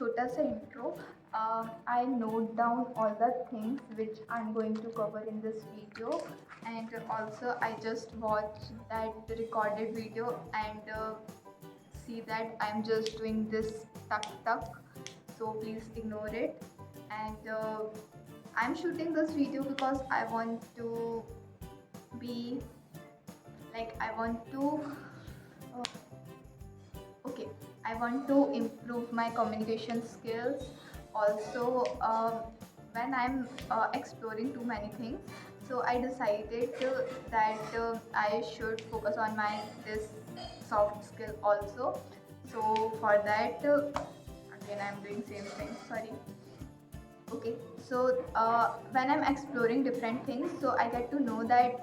छोटा सा intro. I note down all the things which I'm going to cover in this video, and also I just watch that recorded video and see that I'm just doing this tuck tuck. So please ignore it. And I'm shooting this video because I want to be like I want to okay, I want to improve my communication skills. Also, when I'm exploring too many things, so I decided that I should focus on my this soft skill also. So for that, again I'm doing same thing, sorry. Okay, so when I'm exploring different things, so I get to know that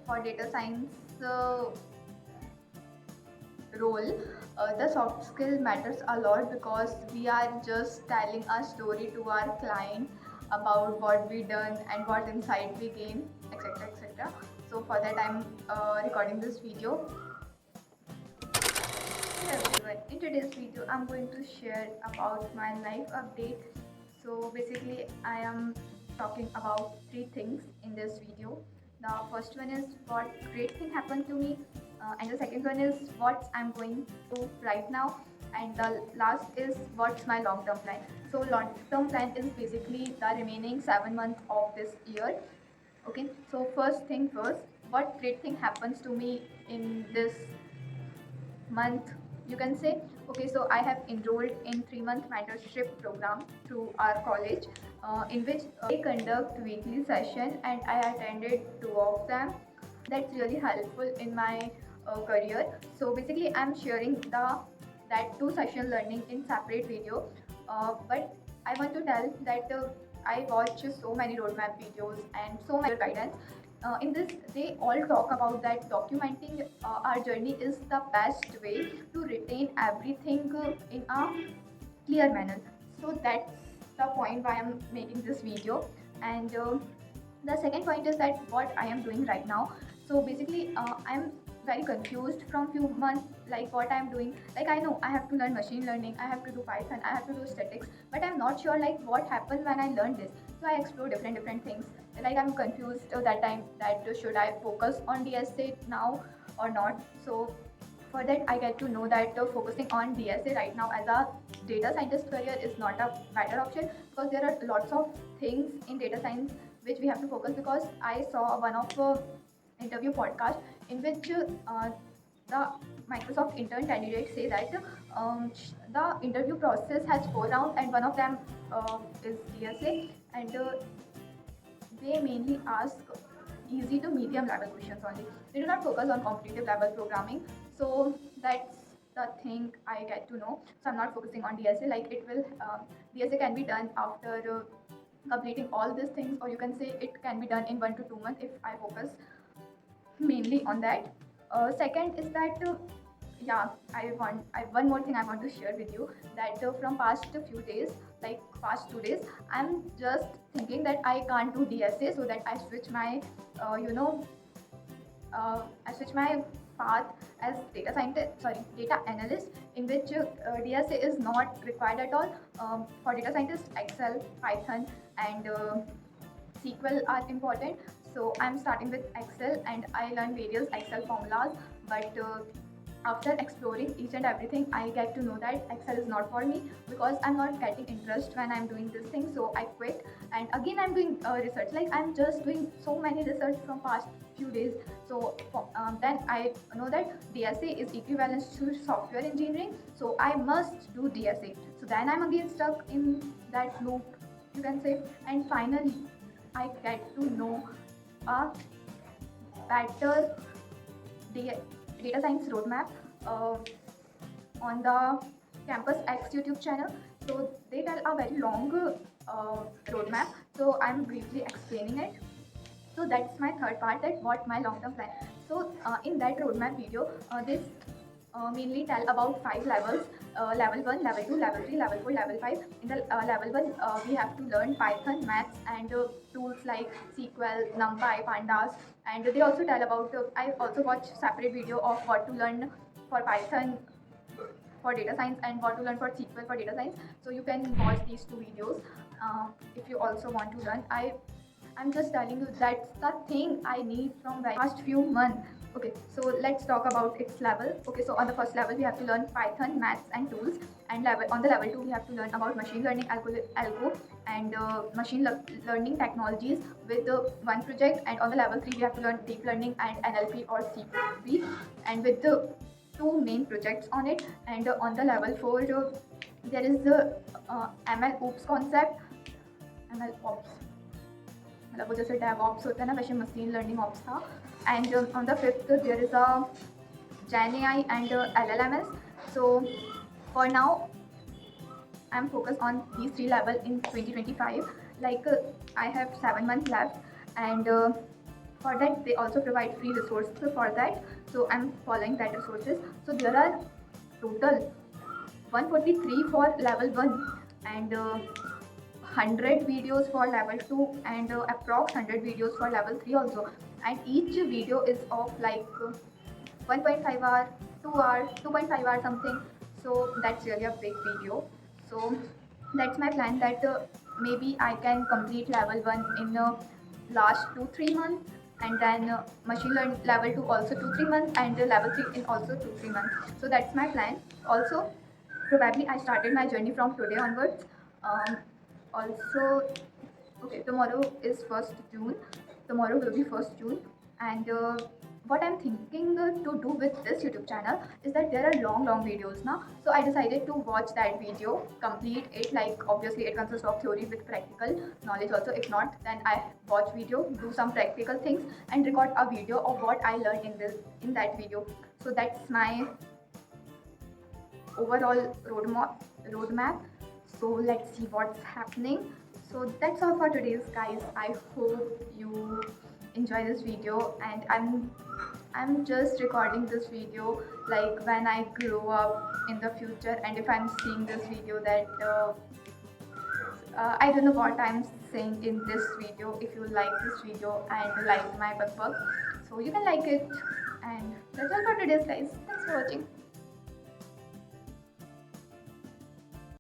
for data science role, the soft skill matters a lot because we are just telling a story to our client about what we done and what insight we gain, etc., etc. So for that, I'm recording this video. Hello everyone, in today's video I'm going to share about my life update. So basically I am talking about three things in this video. The first one is what great thing happened to me, and the second one is what I'm going to right now, and the last is what's my long term plan. So long term plan is basically the remaining 7 months of this year. Okay, so first thing first, what great thing happens to me in this month, you can say. Okay, so I have enrolled in 3 month mentorship program through our college, in which they conduct weekly session and I attended two of them. That's really helpful in my career. So basically I'm sharing the that two session learning in separate video, but I want to tell that I watch so many roadmap videos and so many guidance. In this, they all talk about that documenting our journey is the best way to retain everything in a clear manner. So that's the point why I'm making this video. And the second point is that what I am doing right now. So basically, I'm very confused from few months, like what I'm doing. Like I know I have to learn machine learning, I have to do Python, I have to do statistics, but I'm not sure like what happened when I learned this. So I explore different things. Like I'm confused that time that should I focus on DSA now or not. So for that I get to know that focusing on DSA right now as a data scientist career is not a better option, because there are lots of things in data science which we have to focus. Because I saw one of interview podcast in which the Microsoft intern candidates say that the interview process has 4 rounds and one of them is DSA, and they mainly ask easy to medium level questions only. They do not focus on competitive level programming. So that's the thing I get to know. So I'm not focusing on DSA. Like it will, DSA can be done after completing all these things, or you can say it can be done in 1 to 2 months if I focus mainly on that. Second is that yeah, I one more thing I want to share with you, that from past few days, like past 2 days, I'm just thinking that I can't do DSA, so that I switch my I switch my path as data scientist, sorry, data analyst, in which DSA is not required at all. For data scientist, Excel, Python, and SQL are important. So I'm starting with Excel and I learn various Excel formulas, but after exploring each and everything, I get to know that Excel is not for me, because I'm not getting interest when I'm doing this thing. So I quit, and again I'm doing research. Like I'm just doing so many research from past few days. So then I know that DSA is equivalent to software engineering, so I must do DSA. So then I'm again stuck in that loop, you can say. And finally I get to know a better data science roadmap uh, on the Campus X YouTube channel. So they tell a very long roadmap. So I'm briefly explaining it. So that's my third part, that what my long-term plan. So in that roadmap video, this mainly tell about 5 levels: level 1, level 2, level 3, level 4, level 5. In the level 1, we have to learn Python, maths, and tools like SQL, NumPy, Pandas. And they also tell about I also watch separate video of what to learn for Python, for data science and what to learn for SQL for data science. So you can watch these two videos if you also want to learn. I'm just telling you that's the thing I need from the past few months. Okay, so let's talk about its level. Okay, so on the first level we have to learn Python, maths and tools, and on the level 2 we have to learn about machine learning algo and machine learning technologies with one project, and on the level 3 we have to learn deep learning and NLP or CP, and with the two main projects on it. And on the level 4 there is the ML OPS concept, ML ops, मतलब वो जैसे DevOps होता है ना वैसे machine learning ops था. And on the 5th there is a Gen AI and LLMs. So for now I'm focused on these 3 levels in 2025. Like I have 7 months left, and for that they also provide free resources for that. So I'm following that resources. So there are total 143 for level 1 and 100 videos for level 2 and approx 100 videos for level 3 also, and each video is of like 1.5 hour, 2 hour, 2.5 hour something. So that's really a big video. So that's my plan, that maybe I can complete level 1 in last 2-3 months, and then machine learning level 2 also 2-3 months, and level 3 in also 2-3 months. So that's my plan. Also probably I started my journey from today onwards. Also, okay, tomorrow is 1st June. Tomorrow will be 1st June, and what I'm thinking to do with this YouTube channel is that there are long videos now. So I decided to watch that video, complete it. Like obviously it consists of theory with practical knowledge also. If not, then I watch video, do some practical things, and record a video of what I learned in that video. So that's my overall roadmap. So let's see what's happening. So that's all for today's, guys. I hope you enjoy this video, and I'm just recording this video like when I grow up in the future, and if I'm seeing this video that I don't know what I'm saying in this video. If you like this video and like my bug, so you can like it. And that's all for today's, guys. Thanks for watching.